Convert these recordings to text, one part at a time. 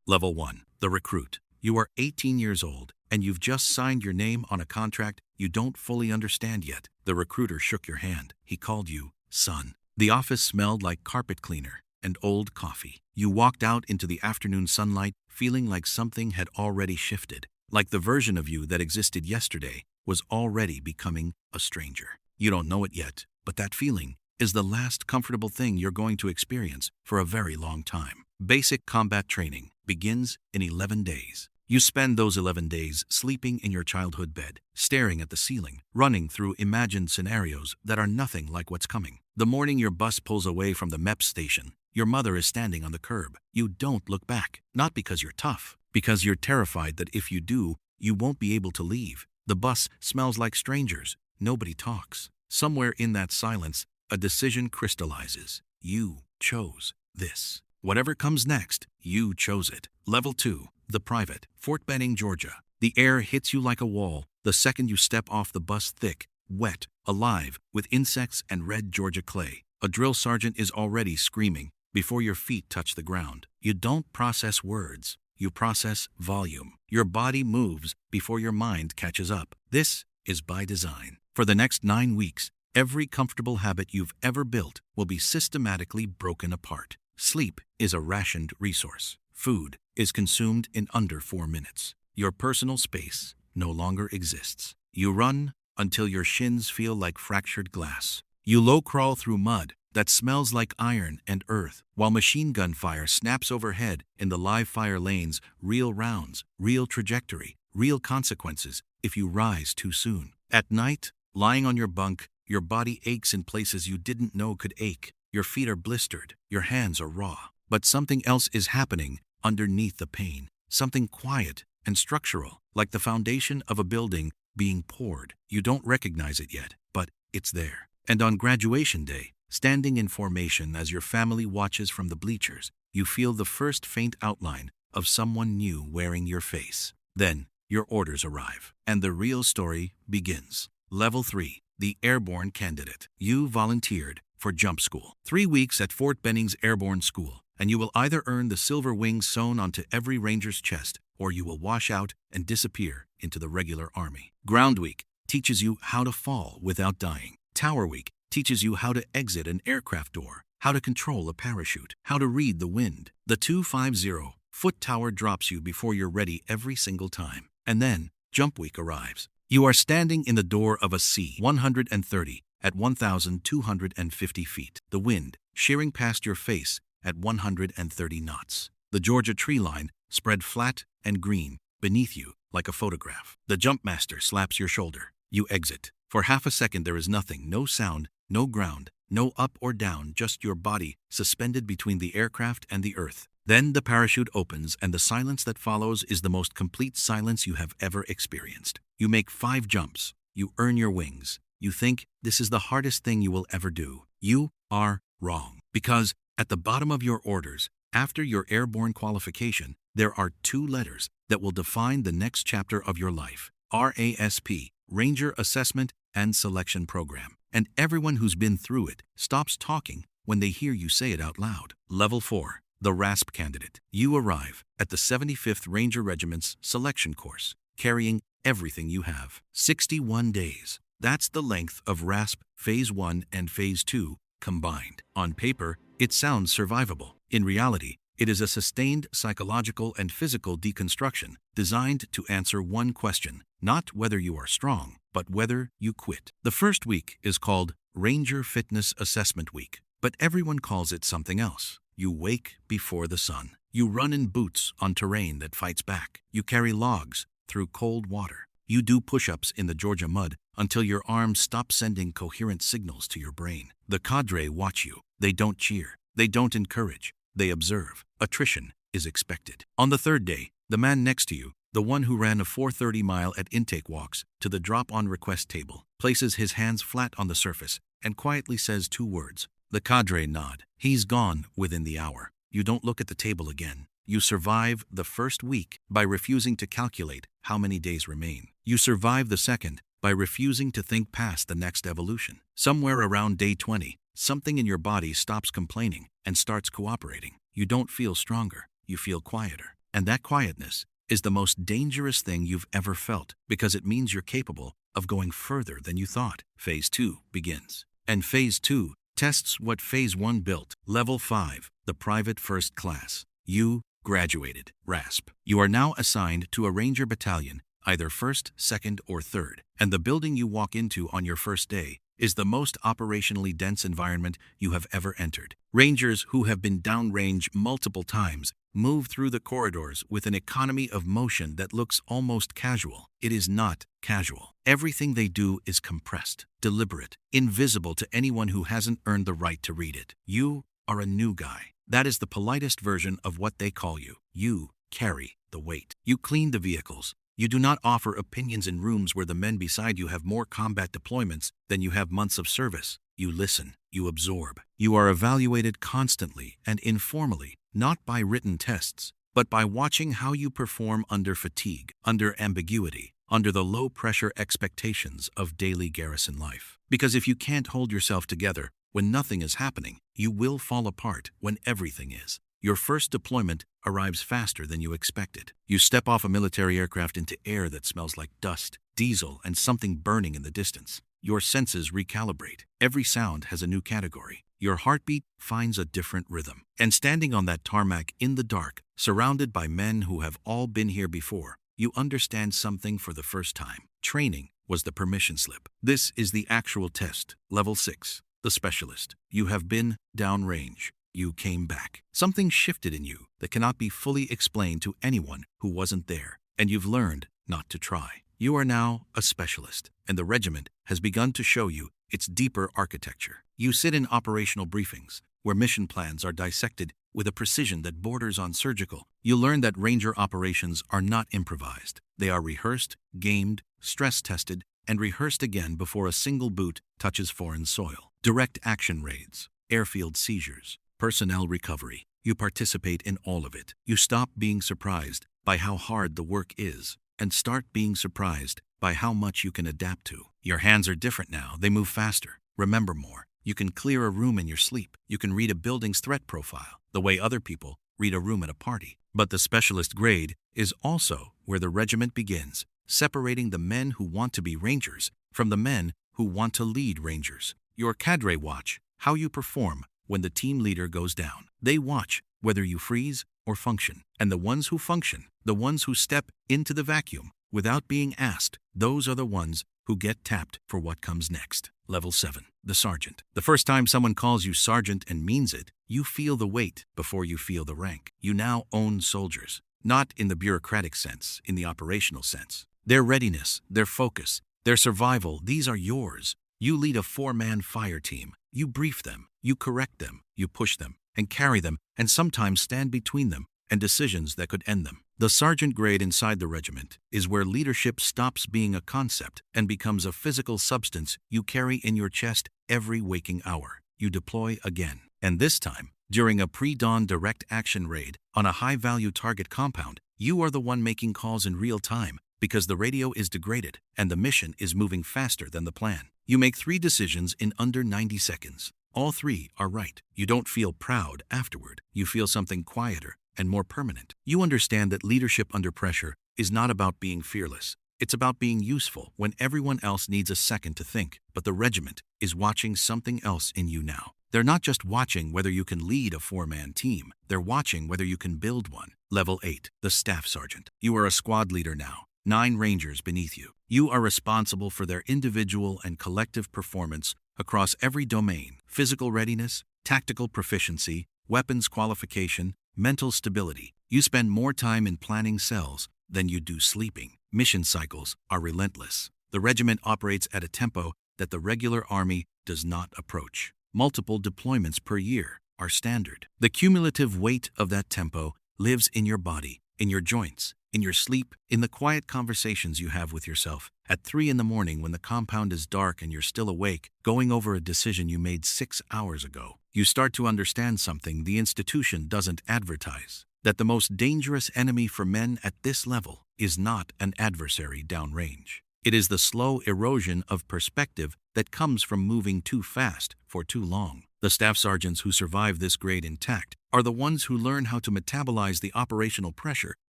Level 1. The recruit. You are 18 years old, and you've just signed your name on a contract you don't fully understand yet. The recruiter shook your hand. He called you son. The office smelled like carpet cleaner and old coffee. You walked out into the afternoon sunlight feeling like something had already shifted, like the version of you that existed yesterday was already becoming a stranger. You don't know it yet, but that feeling is the last comfortable thing you're going to experience for a very long time. Basic combat training begins in 11 days. You spend those 11 days sleeping in your childhood bed, staring at the ceiling, running through imagined scenarios that are nothing like what's coming. The morning your bus pulls away from the MEPS station, your mother is standing on the curb. You don't look back, not because you're tough, because you're terrified that if you do, you won't be able to leave. The bus smells like strangers. Nobody talks. Somewhere in that silence, a decision crystallizes. You chose this. Whatever comes next, you chose it. Level 2. The private. Fort Benning, Georgia. The air hits you like a wall the second you step off the bus, thick, wet, alive, with insects and red Georgia clay. A drill sergeant is already screaming before your feet touch the ground. You don't process words. You process volume. Your body moves before your mind catches up. This is by design. For the next 9 weeks, every comfortable habit you've ever built will be systematically broken apart. Sleep is a rationed resource. Food is consumed in under 4 minutes. Your personal space no longer exists. You run until your shins feel like fractured glass. You low crawl through mud that smells like iron and earth, while machine gun fire snaps overhead in the live fire lanes. Real rounds, real trajectory, real consequences if you rise too soon. At night, lying on your bunk, your body aches in places you didn't know could ache. Your feet are blistered, your hands are raw. But something else is happening underneath the pain. Something quiet and structural, like the foundation of a building being poured. You don't recognize it yet, but it's there. And on graduation day, standing in formation as your family watches from the bleachers, you feel the first faint outline of someone new wearing your face. Then, your orders arrive, and the real story begins. Level 3. The Airborne Candidate. You volunteered for jump school. 3 weeks at Fort Benning's Airborne School, and you will either earn the silver wings sewn onto every ranger's chest, or you will wash out and disappear into the regular army. Ground Week teaches you how to fall without dying. Tower Week teaches you how to exit an aircraft door, how to control a parachute, how to read the wind. The 250-foot tower drops you before you're ready every single time. And then, Jump Week arrives. You are standing in the door of a C-130 at 1,250 feet. The wind shearing past your face at 130 knots. The Georgia tree line spread flat and green beneath you like a photograph. The jump master slaps your shoulder. You exit. For half a second there is nothing, no sound, no ground, no up or down, just your body suspended between the aircraft and the earth. Then the parachute opens, and the silence that follows is the most complete silence you have ever experienced. You make 5 jumps. You earn your wings. You think this is the hardest thing you will ever do. You are wrong. Because at the bottom of your orders, after your airborne qualification, there are 2 letters that will define the next chapter of your life. RASP, Ranger Assessment and Selection Program. And everyone who's been through it stops talking when they hear you say it out loud. Level 4. The RASP Candidate. You arrive at the 75th Ranger Regiment's selection course, carrying everything you have. 61 days. That's the length of RASP Phase 1 and Phase 2 combined. On paper, it sounds survivable. In reality, it is a sustained psychological and physical deconstruction designed to answer one question, not whether you are strong, but whether you quit. The first week is called Ranger Fitness Assessment Week, but everyone calls it something else. You wake before the sun. You run in boots on terrain that fights back. You carry logs through cold water. You do push-ups in the Georgia mud until your arms stop sending coherent signals to your brain. The cadre watch you. They don't cheer. They don't encourage. They observe. Attrition is expected. On the 3rd day, the man next to you, the one who ran a 4:30 mile at intake walks to the drop-on request table, places his hands flat on the surface and quietly says 2 words. The cadre nod. He's gone within the hour. You don't look at the table again. You survive the first week by refusing to calculate how many days remain. You survive the second by refusing to think past the next evolution. Somewhere around day 20, something in your body stops complaining and starts cooperating. You don't feel stronger. You feel quieter. And that quietness is the most dangerous thing you've ever felt because it means you're capable of going further than you thought. Phase 2 begins. And Phase 2 tests what Phase 1 built. Level 5, the Private First Class. You graduated. RASP. You are now assigned to a Ranger Battalion, either 1st, 2nd, or 3rd. And the building you walk into on your first day is the most operationally dense environment you have ever entered. Rangers who have been downrange multiple times move through the corridors with an economy of motion that looks almost casual. It is not casual. Everything they do is compressed, deliberate, invisible to anyone who hasn't earned the right to read it. You are a new guy. That is the politest version of what they call you. You carry the weight. You clean the vehicles. You do not offer opinions in rooms where the men beside you have more combat deployments than you have months of service. You listen. You absorb. You are evaluated constantly and informally, not by written tests, but by watching how you perform under fatigue, under ambiguity, under the low-pressure expectations of daily garrison life. Because if you can't hold yourself together when nothing is happening, you will fall apart when everything is. Your first deployment arrives faster than you expected. You step off a military aircraft into air that smells like dust, diesel, and something burning in the distance. Your senses recalibrate. Every sound has a new category. Your heartbeat finds a different rhythm. And standing on that tarmac in the dark, surrounded by men who have all been here before, you understand something for the first time. Training was the permission slip. This is the actual test. Level 6, the specialist. You have been downrange. You came back. Something shifted in you that cannot be fully explained to anyone who wasn't there, and you've learned not to try. You are now a specialist, and the regiment has begun to show you its deeper architecture. You sit in operational briefings, where mission plans are dissected with a precision that borders on surgical. You learn that Ranger operations are not improvised. They are rehearsed, gamed, stress-tested, and rehearsed again before a single boot touches foreign soil. Direct action raids, airfield seizures, personnel recovery. You participate in all of it. You stop being surprised by how hard the work is and start being surprised by how much you can adapt to. Your hands are different now. They move faster, remember more. You can clear a room in your sleep. You can read a building's threat profile the way other people read a room at a party. But the specialist grade is also where the regiment begins, separating the men who want to be Rangers from the men who want to lead Rangers. Your cadre watch how you perform when the team leader goes down. They watch whether you freeze or function. And the ones who function, the ones who step into the vacuum without being asked, those are the ones who get tapped for what comes next. Level 7, the sergeant. The first time someone calls you sergeant and means it, you feel the weight before you feel the rank. You now own soldiers, not in the bureaucratic sense, in the operational sense. Their readiness, their focus, their survival, these are yours. You lead a 4-man fire team. You brief them, you correct them, you push them, and carry them, and sometimes stand between them and decisions that could end them. The sergeant grade inside the regiment is where leadership stops being a concept and becomes a physical substance you carry in your chest every waking hour. You deploy again, and this time, during a pre-dawn direct action raid on a high-value target compound, you are the one making calls in real time because the radio is degraded and the mission is moving faster than the plan. You make 3 decisions in under 90 seconds. All 3 are right. You don't feel proud afterward. You feel something quieter and more permanent. You understand that leadership under pressure is not about being fearless. It's about being useful when everyone else needs a second to think. But the regiment is watching something else in you now. They're not just watching whether you can lead a 4-man team. They're watching whether you can build one. Level 8, the staff sergeant. You are a squad leader now. 9 Rangers beneath you. You are responsible for their individual and collective performance across every domain: physical readiness, tactical proficiency, weapons qualification, mental stability. You spend more time in planning cells than you do sleeping. Mission cycles are relentless. The regiment operates at a tempo that the regular army does not approach. Multiple deployments per year are standard. The cumulative weight of that tempo lives in your body, in your joints, in your sleep, in the quiet conversations you have with yourself. At 3 in the morning when the compound is dark and you're still awake, going over a decision you made 6 hours ago, you start to understand something the institution doesn't advertise. That the most dangerous enemy for men at this level is not an adversary downrange. It is the slow erosion of perspective that comes from moving too fast for too long. The staff sergeants who survive this grade intact are the ones who learn how to metabolize the operational pressure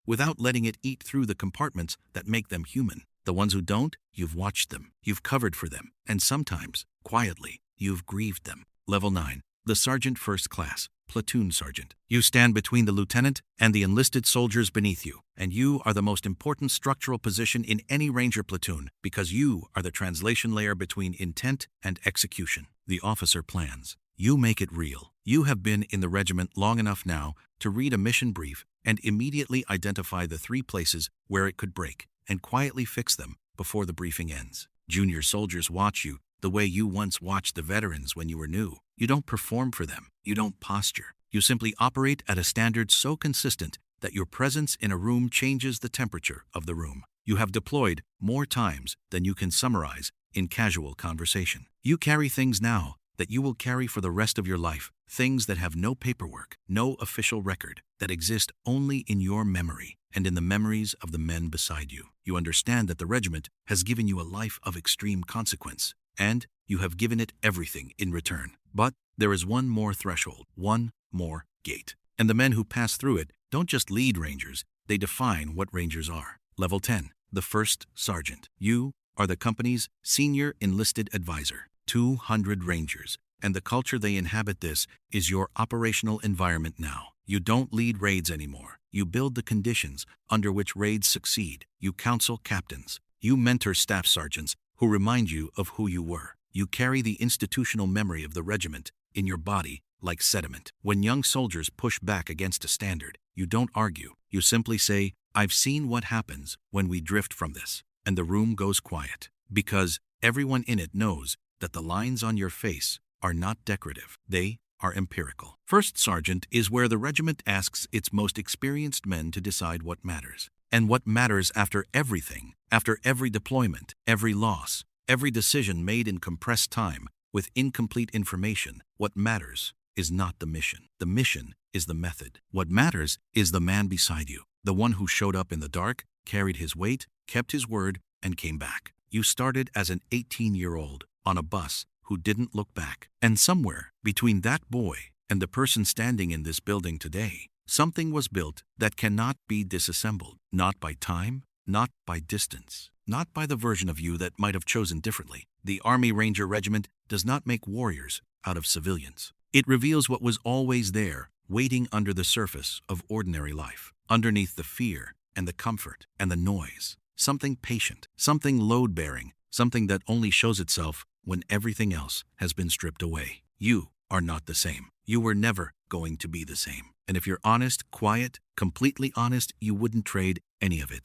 without letting it eat through the compartments that make them human. The ones who don't, you've watched them, you've covered for them, and sometimes, quietly, you've grieved them. Level 9. The Sergeant First Class, Platoon Sergeant. You stand between the lieutenant and the enlisted soldiers beneath you, and you are the most important structural position in any Ranger platoon because you are the translation layer between intent and execution. The officer plans. You make it real. You have been in the regiment long enough now to read a mission brief and immediately identify the 3 places where it could break and quietly fix them before the briefing ends. Junior soldiers watch you the way you once watched the veterans when you were new. You don't perform for them. You don't posture. You simply operate at a standard so consistent that your presence in a room changes the temperature of the room. You have deployed more times than you can summarize in casual conversation. You carry things now that you will carry for the rest of your life, things that have no paperwork, no official record, that exist only in your memory and in the memories of the men beside you. You understand that the regiment has given you a life of extreme consequence, and you have given it everything in return. But there is one more threshold, one more gate. And the men who pass through it don't just lead Rangers, they define what Rangers are. Level 10, the First Sergeant. You are the company's senior enlisted advisor. 200 Rangers, and the culture they inhabit. This is your operational environment now. You don't lead raids anymore. You build the conditions under which raids succeed. You counsel captains. You mentor staff sergeants who remind you of who you were. You carry the institutional memory of the regiment in your body like sediment. When young soldiers push back against a standard, you don't argue. You simply say, "I've seen what happens when we drift from this," and the room goes quiet, because everyone in it knows that the lines on your face are not decorative. They are empirical. First Sergeant is where the regiment asks its most experienced men to decide what matters. And what matters after everything, after every deployment, every loss, every decision made in compressed time with incomplete information, what matters is not the mission. The mission is the method. What matters is the man beside you, the one who showed up in the dark, carried his weight, kept his word, and came back. You started as an 18-year-old on a bus who didn't look back. And somewhere between that boy and the person standing in this building today, something was built that cannot be disassembled. Not by time, not by distance, not by the version of you that might have chosen differently. The Army Ranger Regiment does not make warriors out of civilians. It reveals what was always there, waiting under the surface of ordinary life, underneath the fear and the comfort and the noise. Something patient, something load-bearing, something that only shows itself when everything else has been stripped away. You are not the same. You were never going to be the same. And if you're honest, quiet, completely honest, you wouldn't trade any of it